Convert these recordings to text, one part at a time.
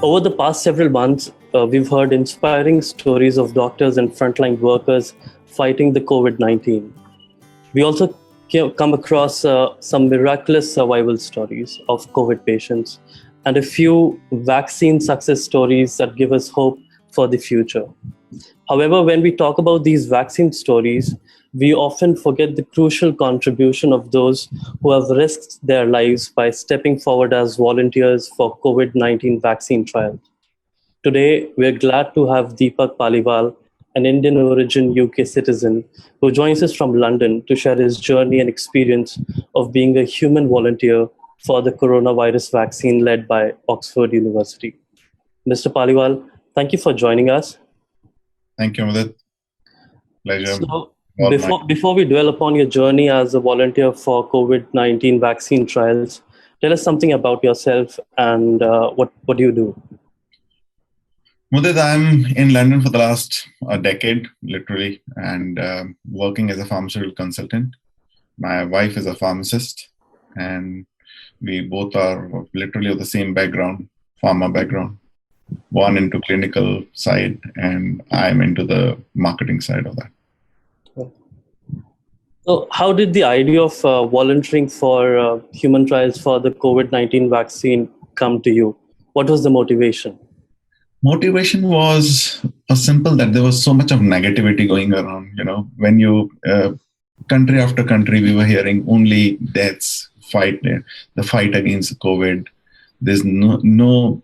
Over the past several months, we've heard inspiring stories of doctors and frontline workers fighting the COVID 19. We also come across some miraculous survival stories of COVID patients and a few vaccine success stories that give us hope for the future. However, when we talk about these vaccine stories, we often forget the crucial contribution of those who have risked their lives by stepping forward as volunteers for COVID 19 vaccine trials. Today, we're glad to have Deepak Paliwal, an Indian origin UK citizen, who joins us from London to share his journey and experience of being a human volunteer for the coronavirus vaccine led by Oxford University. Mr. Paliwal, thank you for joining us. Thank you, Mudit. Pleasure. So, before we dwell upon your journey as a volunteer for COVID-19 vaccine trials, tell us something about yourself and what do you do? Mudit, I'm in London for the last decade, literally, and working as a pharmaceutical consultant. My wife is a pharmacist, and we both are literally of the same background, pharma background. One into clinical side, and I'm into the marketing side of that. So how did the idea of volunteering for human trials for the COVID-19 vaccine come to you? What was the motivation? Motivation was simple, that there was so much of negativity going around. When you, country after country, we were hearing only deaths, the fight against COVID. There's no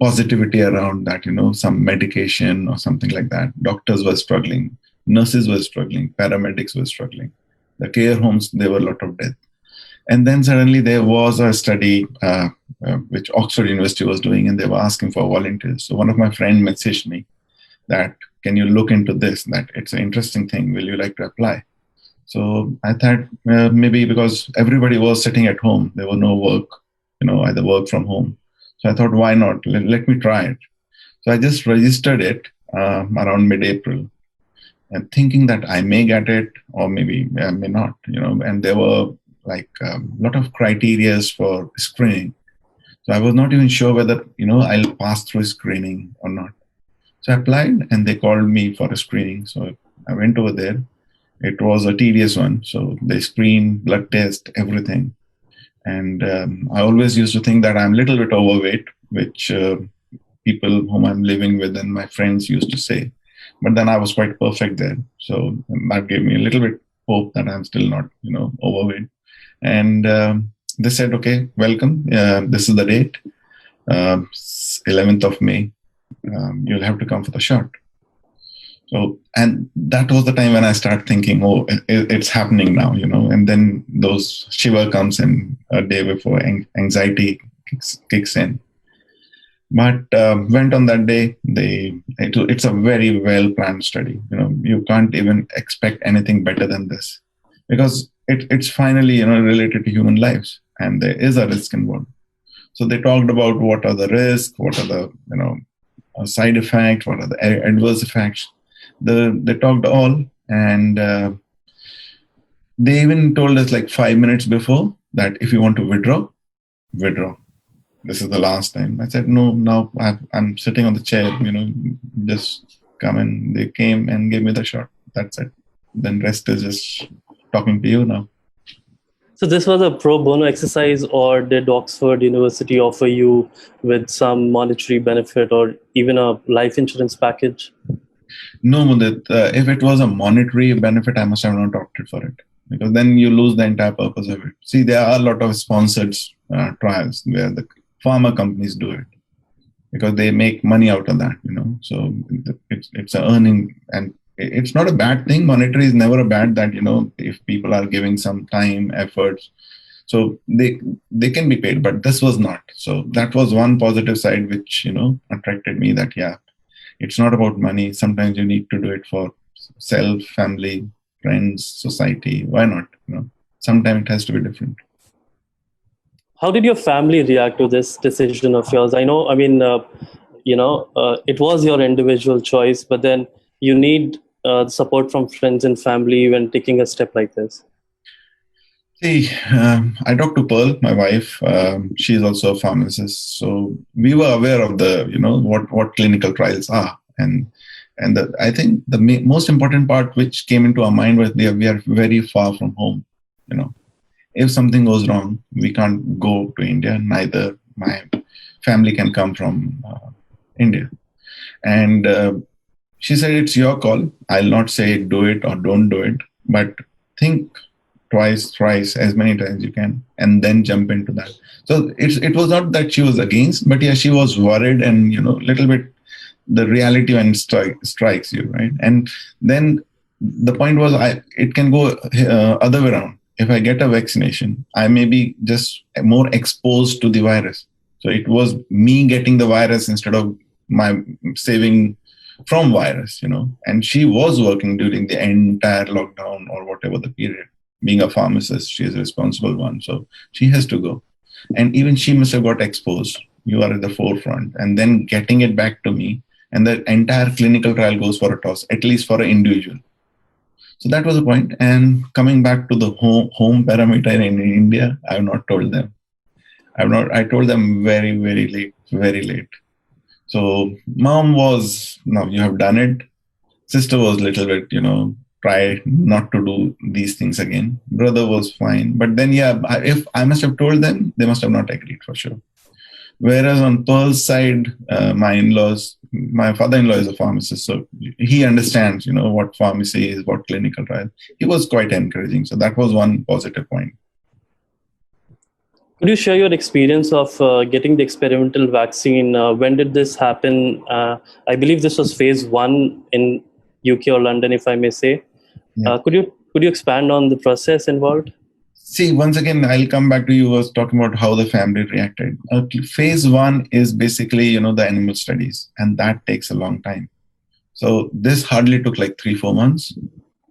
positivity around that, some medication or something like that. Doctors were struggling, nurses were struggling, paramedics were struggling. The care homes, there were a lot of death. And then suddenly there was a study which Oxford University was doing, and they were asking for volunteers. So one of my friends messaged me that, can you look into this, that it's an interesting thing, will you like to apply? So I thought maybe because everybody was sitting at home, there was no work, either work from home. So I thought, why not? Let me try it. So I just registered it around mid-April, and thinking that I may get it or maybe I may not, and there were like a lot of criterias for screening. So I was not even sure whether, I'll pass through screening or not. So I applied and they called me for a screening. So I went over there. It was a tedious one. So they screened, blood test, everything. And I always used to think that I'm a little bit overweight, which people whom I'm living with and my friends used to say. But then I was quite perfect there. So that gave me a little bit hope that I'm still not, overweight. And they said, okay, welcome. This is the date, 11th of May. You'll have to come for the shot. So, and that was the time when I started thinking, oh, it's happening now, and then those shiver comes in a day before, anxiety kicks in. But went on that day. It's a very well-planned study. You can't even expect anything better than this, because it's finally, related to human lives, and there is a risk involved. So they talked about what are the risks, what are the, side effects, what are the adverse effects. They talked all, and they even told us like 5 minutes before that if you want to withdraw. This is the last time. I said, no, now I'm sitting on the chair, just come in. They came and gave me the shot. That's it. Then rest is just talking to you now. So this was a pro bono exercise, or did Oxford University offer you with some monetary benefit or even a life insurance package? No, Mudit. If it was a monetary benefit, I must have not opted for it, because then you lose the entire purpose of it. See, there are a lot of sponsored trials where the pharma companies do it because they make money out of that, So it's an earning, and it's not a bad thing. Monetary is never a bad that, if people are giving some time, efforts, so they can be paid, but this was not. So that was one positive side which, attracted me, that, yeah, it's not about money. Sometimes you need to do it for self, family, friends, society. Why not? Sometimes it has to be different. How did your family react to this decision of yours? I know, it was your individual choice, but then you need support from friends and family when taking a step like this. See, I talked to Pearl, my wife. She's also a pharmacist, so we were aware of the, what clinical trials are, and I think the most important part which came into our mind was we are very far from home. You know, if something goes wrong, we can't go to India. Neither my family can come from India, and she said, "It's your call. I'll not say do it or don't do it, but think twice, thrice, as many times you can, and then jump into that." So it was not that she was against, but yeah, she was worried, and little bit the reality when strikes you, right? And then the point was, it can go other way around. If I get a vaccination, I may be just more exposed to the virus. So it was me getting the virus instead of my saving from virus, And she was working during the entire lockdown or whatever the period. Being a pharmacist, she is a responsible one, so she has to go. And even she must have got exposed. You are at the forefront, and then getting it back to me, and the entire clinical trial goes for a toss, at least for an individual. So that was the point. And coming back to the home parameter in India, I have not told them. I told them very, very late, very late. So mom was, no, you have done it. Sister was little bit, try not to do these things again. Brother was fine. But then, yeah, if I must have told them, they must have not agreed for sure. Whereas on Pearl's side, my father-in-law is a pharmacist, so he understands, what pharmacy is, what clinical trial. He was quite encouraging. So that was one positive point. Could you share your experience of getting the experimental vaccine? When did this happen? I believe this was phase 1 in UK or London, if I may say. Yeah. Could you expand on the process involved? See, once again, I'll come back to you was talking about how the family reacted. Phase 1 is basically, the animal studies, and that takes a long time. So this hardly took like 3-4 months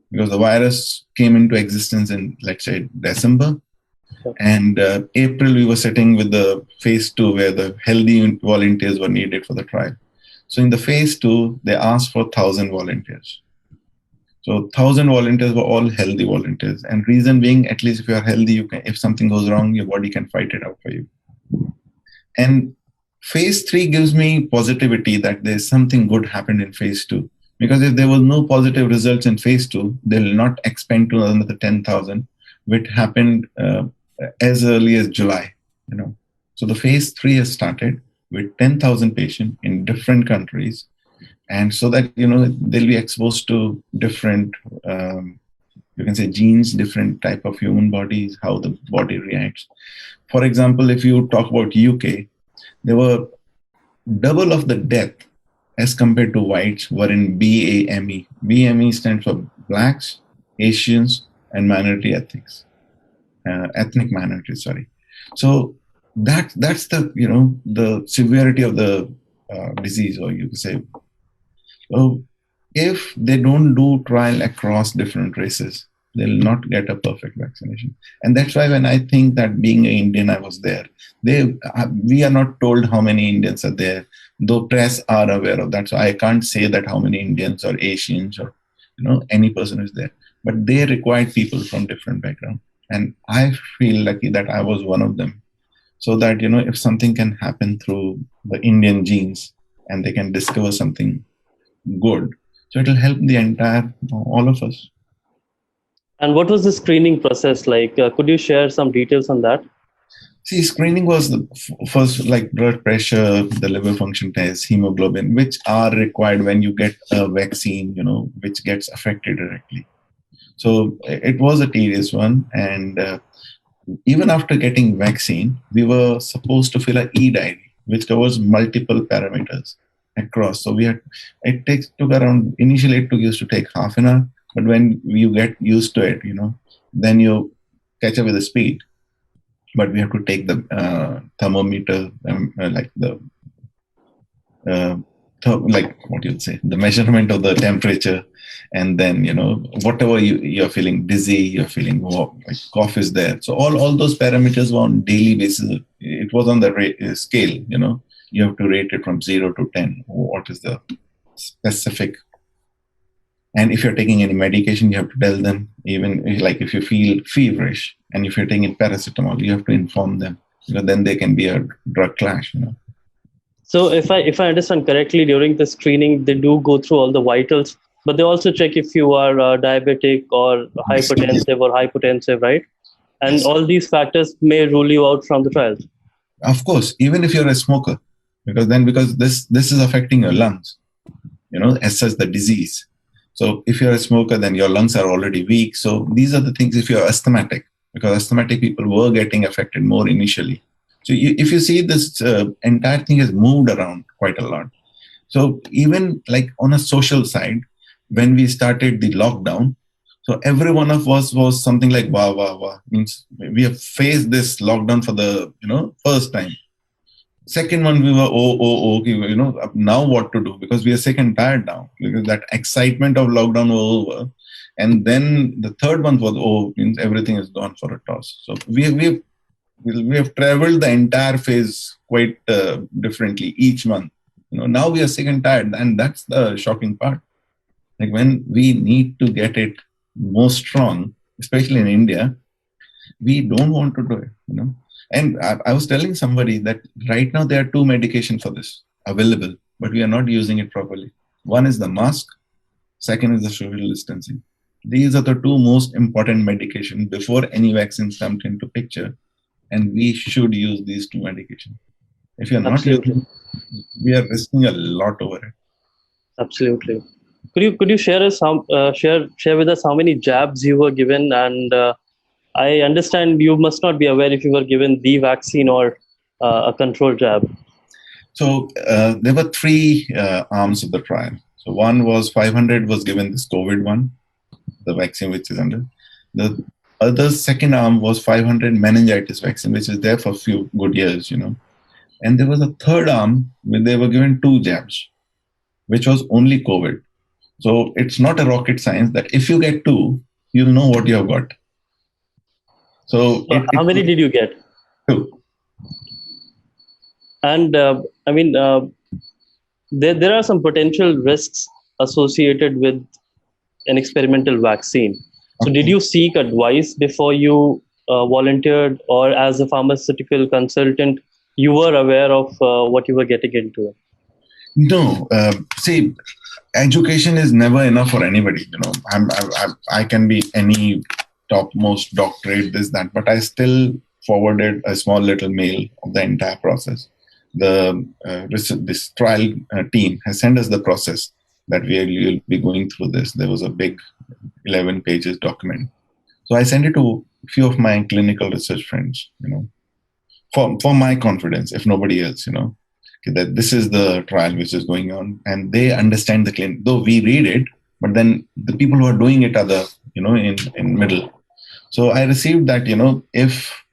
because the virus came into existence in, let's say, December. And April, we were sitting with the phase 2 where the healthy volunteers were needed for the trial. So in the phase 2, they asked for 1,000 volunteers. So 1,000 volunteers were all healthy volunteers. And reason being, at least if you are healthy, you can, if something goes wrong, your body can fight it out for you. And phase 3 gives me positivity that there's something good happened in phase 2. Because if there was no positive results in phase 2, they'll not expand to another 10,000, which happened as early as July. So the phase 3 has started with 10,000 patients in different countries. And so that, they'll be exposed to different, you can say genes, different type of human bodies, how the body reacts. For example, if you talk about UK, there were double of the death as compared to whites were in BAME. BAME stands for Blacks, Asians, and Minority Ethnics. Ethnic minorities, sorry. So that's the, the severity of the disease, or you could say. So if they don't do trial across different races, they'll not get a perfect vaccination. And that's why when I think that being an Indian, I was there. We are not told how many Indians are there, though press are aware of that. So I can't say that how many Indians or Asians or, any person is there. But they required people from different backgrounds. And I feel lucky that I was one of them. So that, if something can happen through the Indian genes and they can discover something good, so it'll help the entire, all of us. And what was the screening process like? Could you share some details on that? See, screening was the first, like blood pressure, the liver function test, hemoglobin, which are required when you get a vaccine, which gets affected directly. So it was a tedious one. And even after getting vaccine, we were supposed to fill an e-diary, which covers multiple parameters across. So took around, initially it used to take half an hour, but when you get used to it, then you catch up with the speed. But we have to take the thermometer, like the, what you'd say, the measurement of the temperature. And then, whatever you're feeling dizzy, you're feeling like cough is there. So all those parameters were on daily basis. It was on the scale, you have to rate it from 0 to 10. What is the specific And if you're taking any medication, you have to tell them, even like if you feel feverish and if you're taking paracetamol, you have to inform them. Then there can be a drug clash. So if I understand correctly, during the screening, they do go through all the vitals, but they also check if you are diabetic or Yes. hypertensive or hypotensive, right? And Yes. all these factors may rule you out from the trials. Of course, even if you're a smoker, because this is affecting your lungs, as such the disease. So if you're a smoker, then your lungs are already weak. So these are the things. If you're asthmatic, because asthmatic people were getting affected more initially. So if you see this entire thing has moved around quite a lot. So even like on a social side, when we started the lockdown, so every one of us was something like wow, wow, wow. Means we have faced this lockdown for the first time. Second one, we were okay, now what to do, because we are sick and tired now, because that excitement of lockdown was over. And then the third one was means everything is gone for a toss. So we have traveled the entire phase quite differently each month. Now we are sick and tired, and that's the shocking part. Like when we need to get it more strong, especially in India, we don't want to do it. And I was telling somebody that right now there are two medications for this available, but we are not using it properly. One is the mask, second is the social distancing. These are the two most important medications before any vaccines come into picture, and we should use these two medications. If you're not Absolutely. using, we are risking a lot over it. Absolutely. Could you share with us how many jabs you were given? And I understand you must not be aware if you were given the vaccine or a control jab. So there were three arms of the trial. So one was 500 was given this COVID one, the vaccine which is under. The other second arm was 500 meningitis vaccine, which is there for a few good years. And there was a third arm where they were given two jabs, which was only COVID. So it's not a rocket science that if you get two, you'll know what you have got. So How many did you get? Two. And there are some potential risks associated with an experimental vaccine. So did you seek advice before you volunteered, or as a pharmaceutical consultant, you were aware of what you were getting into? No. See, education is never enough for anybody. I can be any topmost doctorate, this, that, but I still forwarded a small little mail of the entire process. This trial team has sent us the process that we will be going through this. There was a big 11 pages document. So I sent it to a few of my clinical research friends, for my confidence, if nobody else, that this is the trial which is going on, and they understand the clinic. Though we read it, but then the people who are doing it are the, in middle. So I received that, if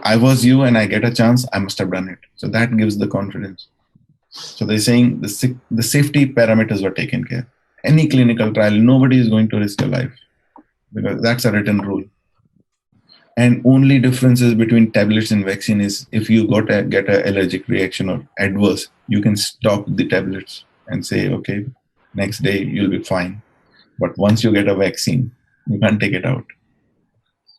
I was you and I get a chance, I must have done it. So that gives the confidence. So they're saying the safety parameters were taken care. Any clinical trial, nobody is going to risk a life, because that's a written rule. And only differences between tablets and vaccine is if you get an allergic reaction or adverse, you can stop the tablets and say, okay, next day you'll be fine. But once you get a vaccine, you can't take it out.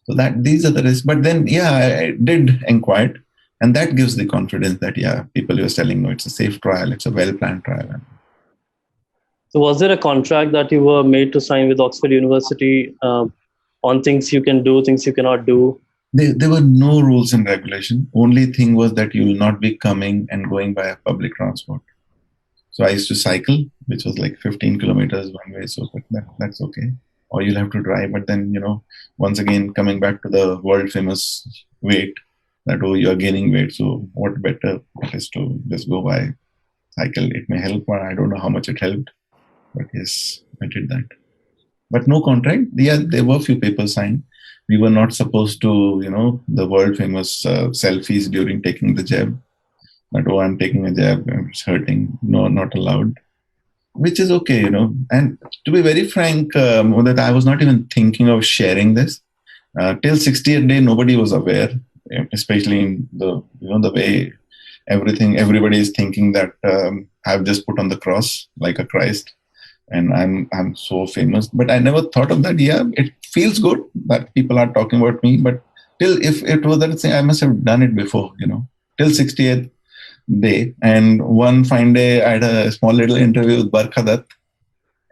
So these are the risks. But then, I did inquire, and that gives the confidence that, people are telling, no, it's a safe trial, it's a well-planned trial. So was there a contract that you were made to sign with Oxford University on things you can do, things you cannot do? There were no rules and regulation. Only thing was that you will not be coming and going by a public transport. So I used to cycle, which was like 15 kilometers one way. So that's okay. Or you'll have to drive. But then, once again, coming back to the world famous weight, that, you're gaining weight. So what better is to just go by cycle. It may help, but I don't know how much it helped. But yes, I did that. But no contract. Yeah, there were a few papers signed. We were not supposed to, the world famous selfies during taking the jab. That, I'm taking a jab, it's hurting. No, not allowed. Which is okay, And to be very frank, that I was not even thinking of sharing this. Till 60th day, nobody was aware, especially in the, the way everybody is thinking that I've just put on the cross like a Christ. and I'm so famous. But I never thought of that. Yeah, it feels good that people are talking about me. But till if it was that thing, I must have done it before. Till 60th day, and one fine day I had a small little interview with Barkha Dutt,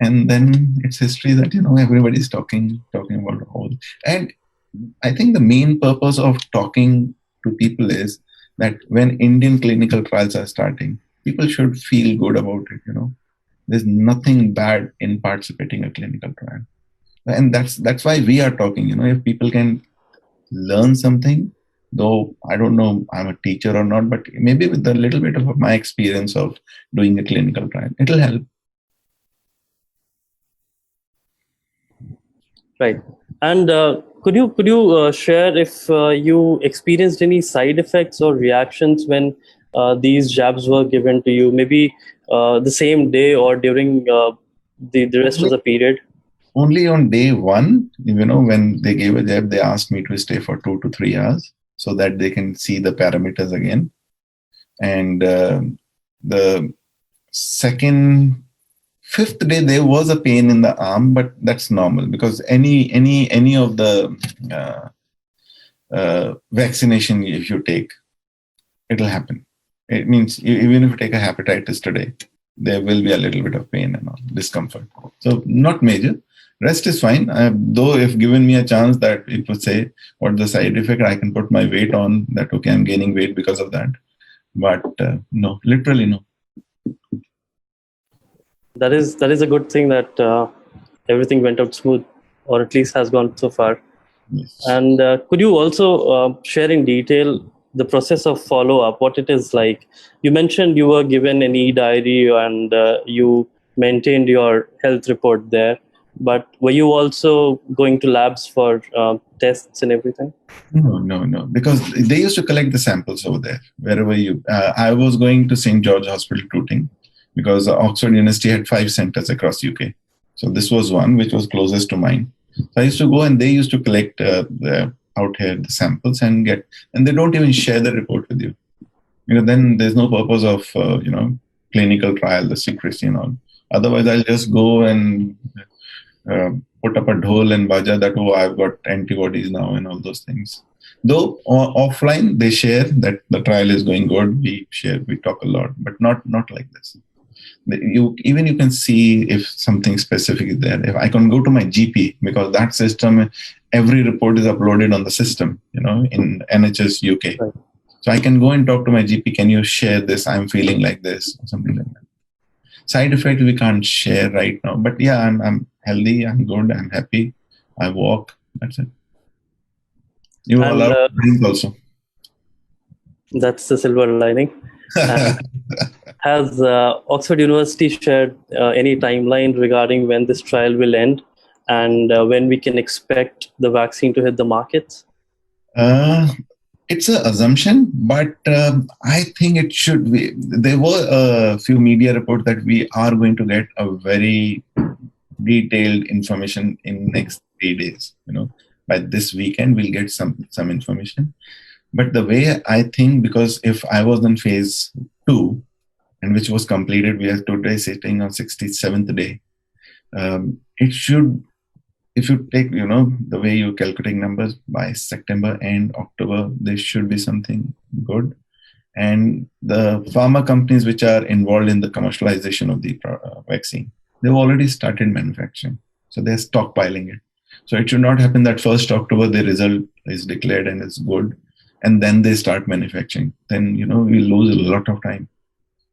and then it's history that everybody's talking about all. And I think the main purpose of talking to people is that when Indian clinical trials are starting, people should feel good about it. There's nothing bad in participating in a clinical trial, and that's why we are talking. If people can learn something, though I don't know I'm a teacher or not, but maybe with a little bit of my experience of doing a clinical trial, it'll help. Right. And could you share if you experienced any side effects or reactions when these jabs were given to you? Maybe the same day or during the rest of the period. Only on day one, when they gave a jab, they asked me to stay for 2 to 3 hours so that they can see the parameters again. And the fifth day, there was a pain in the arm, but that's normal because any of the vaccination if you take, it'll happen. It means even if you take a hepatitis today, there will be a little bit of pain and all, discomfort. So not major. Rest is fine. Though if given me a chance that it would say what the side effect, I can put my weight on that. Okay, I'm gaining weight because of that. But no, literally no. That is a good thing that everything went out smooth, or at least has gone so far. Yes. And could you also share in detail the process of follow-up, what it is like? You mentioned you were given an e-diary and you maintained your health report there, but were you also going to labs for tests and everything? No, because they used to collect the samples over there, wherever you... I was going to St. George Hospital, Tooting, because Oxford University had 5 centers across UK. So this was one which was closest to mine. So I used to go and they used to collect out here the samples and they don't even share the report with you. Then there's no purpose of, clinical trial, the secrecy and all. Otherwise, I'll just go and put up a dhol and baja that, oh, I've got antibodies now and all those things. Though offline, they share that the trial is going good. We talk a lot, but not like this. You can see if something specific is there. If I can go to my GP, because that system, every report is uploaded on the system, in NHS UK. Right. So I can go and talk to my GP. Can you share this? I'm feeling like this, or something like that. Side effect we can't share right now, but yeah, I'm healthy. I'm good. I'm happy. I walk. That's it. You are allowed to drink also. That's the silver lining. Has Oxford University shared any timeline regarding when this trial will end and when we can expect the vaccine to hit the markets? It's an assumption, but I think it should be. There were a few media reports that we are going to get a very detailed information in next 3 days. By this weekend, we'll get some information. But the way I think, because if I was in phase 2, and which was completed, we are today sitting on 67th day. It should, if you take, the way you're calculating numbers, by September and October, there should be something good. And the pharma companies which are involved in the commercialization of the vaccine, they've already started manufacturing. So they're stockpiling it. So it should not happen that 1st October, the result is declared and it's good, and then they start manufacturing. Then, we lose a lot of time.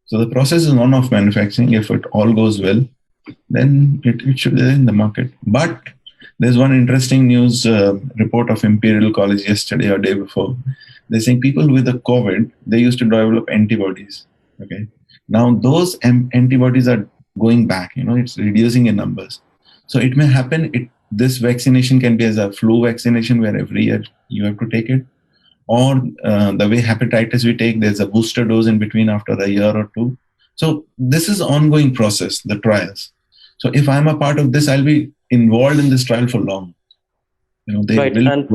So the process is one of manufacturing. If it all goes well, then it should be in the market. But there's one interesting news report of Imperial College yesterday or day before. They're saying people with the COVID, they used to develop antibodies. Okay. Now those antibodies are going back. It's reducing in numbers. So it may happen. This vaccination can be as a flu vaccination where every year you have to take it. Or the way hepatitis we take, there's a booster dose in between after a year or 2. So this is an ongoing process, the trials. So if I'm a part of this, I'll be involved in this trial for long. Right. And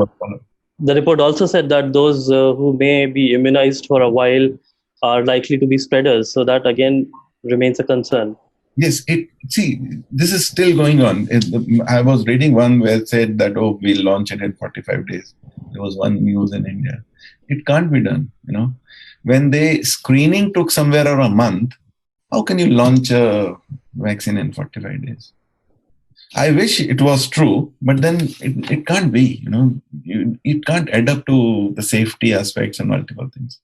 the report also said that those who may be immunized for a while are likely to be spreaders. So that again remains a concern. Yes, this is still going on. I was reading one where it said that, oh, we'll launch it in 45 days. There was one news in India. It can't be done, When the screening took somewhere around a month, how can you launch a vaccine in 45 days? I wish it was true, but then it can't be, it can't add up to the safety aspects and multiple things.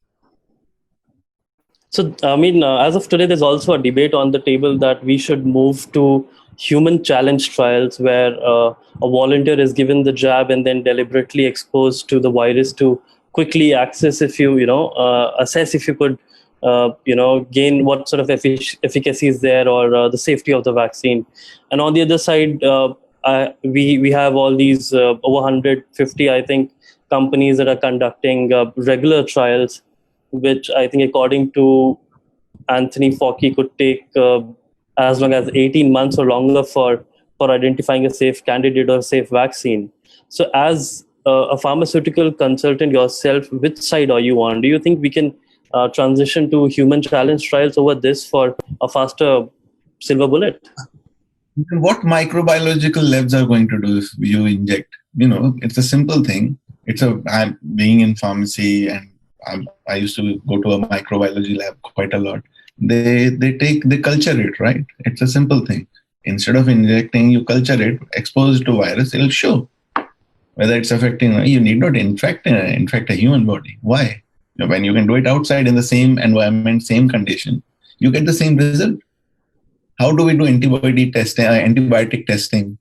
So, I mean, as of today, there's also a debate on the table that we should move to human challenge trials where a volunteer is given the jab and then deliberately exposed to the virus to quickly access if assess if you could, gain what sort of efficacy is there or the safety of the vaccine. And on the other side, we have all these over 150, I think, companies that are conducting regular trials, which I think, according to Anthony Fauci, could take as long as 18 months or longer for identifying a safe candidate or a safe vaccine. So, as a pharmaceutical consultant yourself, which side are you on? Do you think we can transition to human challenge trials over this for a faster silver bullet? What microbiological labs are going to do if you inject? It's a simple thing. I'm being in pharmacy, and I used to go to a microbiology lab quite a lot. They culture it, right? It's a simple thing. Instead of injecting, you culture it, expose it to virus, it'll show whether it's affecting. You need not infect a human body. Why? When you can do it outside in the same environment, same condition, you get the same result. How do we do antibiotic testing,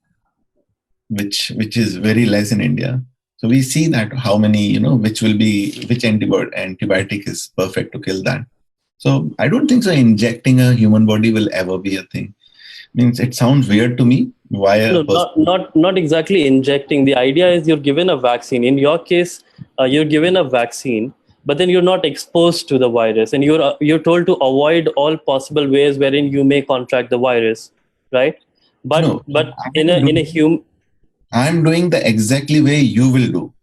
which is very less in India? So we see that how many, which antibiotic is perfect to kill that. So I don't think so. Injecting a human body will ever be a thing. Means it sounds weird to me. Why? Not exactly injecting. The idea is you're given a vaccine. In your case, you're given a vaccine, but then you're not exposed to the virus, and you're told to avoid all possible ways wherein you may contract the virus, right? But in a human, I'm doing the exactly way you will do.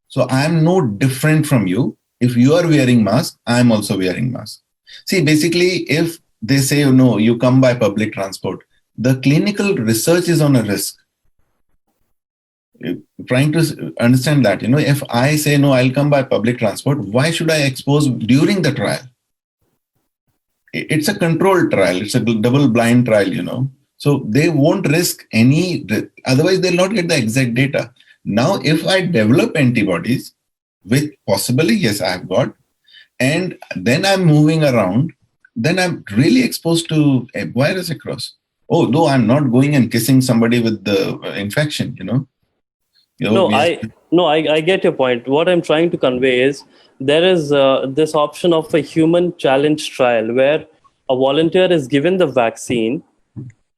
So I'm no different from you. If you are wearing mask, I'm also wearing mask. See, basically, if they say, no, you come by public transport, the clinical research is on a risk. Trying to understand that, if I say, no, I'll come by public transport, why should I expose during the trial? It's a controlled trial. It's a double blind trial, So they won't risk otherwise they'll not get the exact data. Now, if I develop antibodies, which possibly, yes, I have got, and then I'm moving around, then I'm really exposed to a virus across. Oh, though I'm not going and kissing somebody with the infection, I get your point. What I'm trying to convey is there is this option of a human challenge trial where a volunteer is given the vaccine,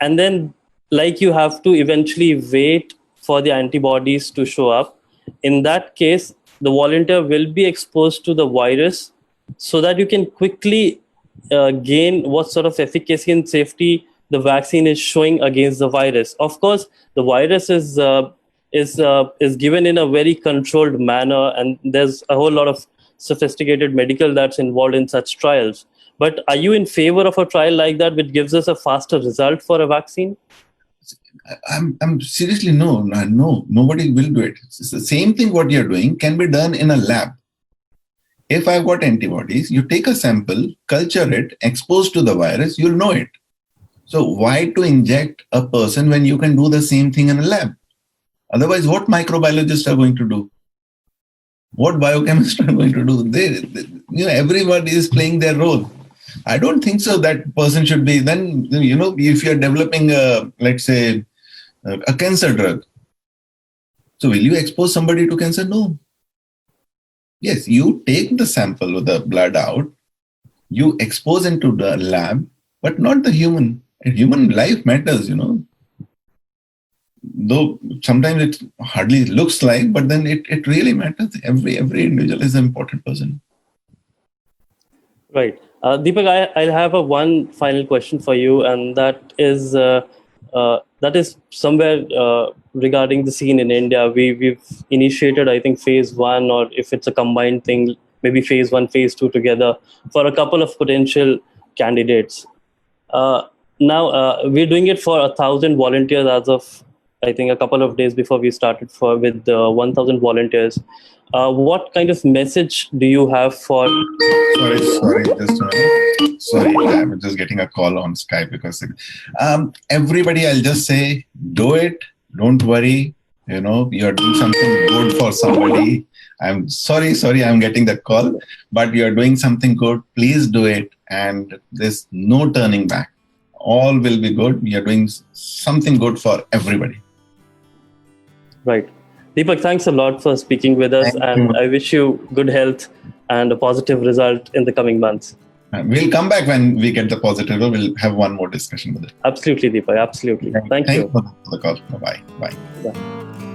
and then, like, you have to eventually wait for the antibodies to show up. In that case, the volunteer will be exposed to the virus so that you can quickly gain what sort of efficacy and safety the vaccine is showing against the virus. Of course, the virus is given in a very controlled manner, and there's a whole lot of sophisticated medical that's involved in such trials. But are you in favor of a trial like that, which gives us a faster result for a vaccine? I'm seriously no. Nobody will do it. It's the same thing. What you're doing can be done in a lab. If I've got antibodies, you take a sample, culture it, expose to the virus, you'll know it. So why to inject a person when you can do the same thing in a lab? Otherwise, what microbiologists are going to do? What biochemists are going to do? Everybody is playing their role. I don't think so that person should be. Then, if you're developing, let's say, a cancer drug, so will you expose somebody to cancer? No. Yes, you take the sample of the blood out, you expose into the lab, but not the human. Human life matters, Though sometimes it hardly looks like, but then it really matters. Every individual is an important person. Right. Deepak, I'll have one final question for you, and that is somewhere regarding the scene in India. We've initiated, I think, phase 1, or if it's a combined thing, maybe phase 1, phase 2 together for a couple of potential candidates. Now we're doing it for 1,000 volunteers as of, I think, a couple of days before we started with 1,000 volunteers. What kind of message do you have for? Sorry, just a minute. Sorry, I'm just getting a call on Skype because everybody, I'll just say, do it. Don't worry. You're doing something good for somebody. I'm sorry, I'm getting that call, but you're doing something good. Please do it. And there's no turning back. All will be good. You're doing something good for everybody. Right. Deepak, thanks a lot for speaking with us. And I wish you good health and a positive result in the coming months. We'll come back when we get the positive. We'll have one more discussion with it. Absolutely, Deepak. Absolutely. Thank you for the call. Bye. Bye.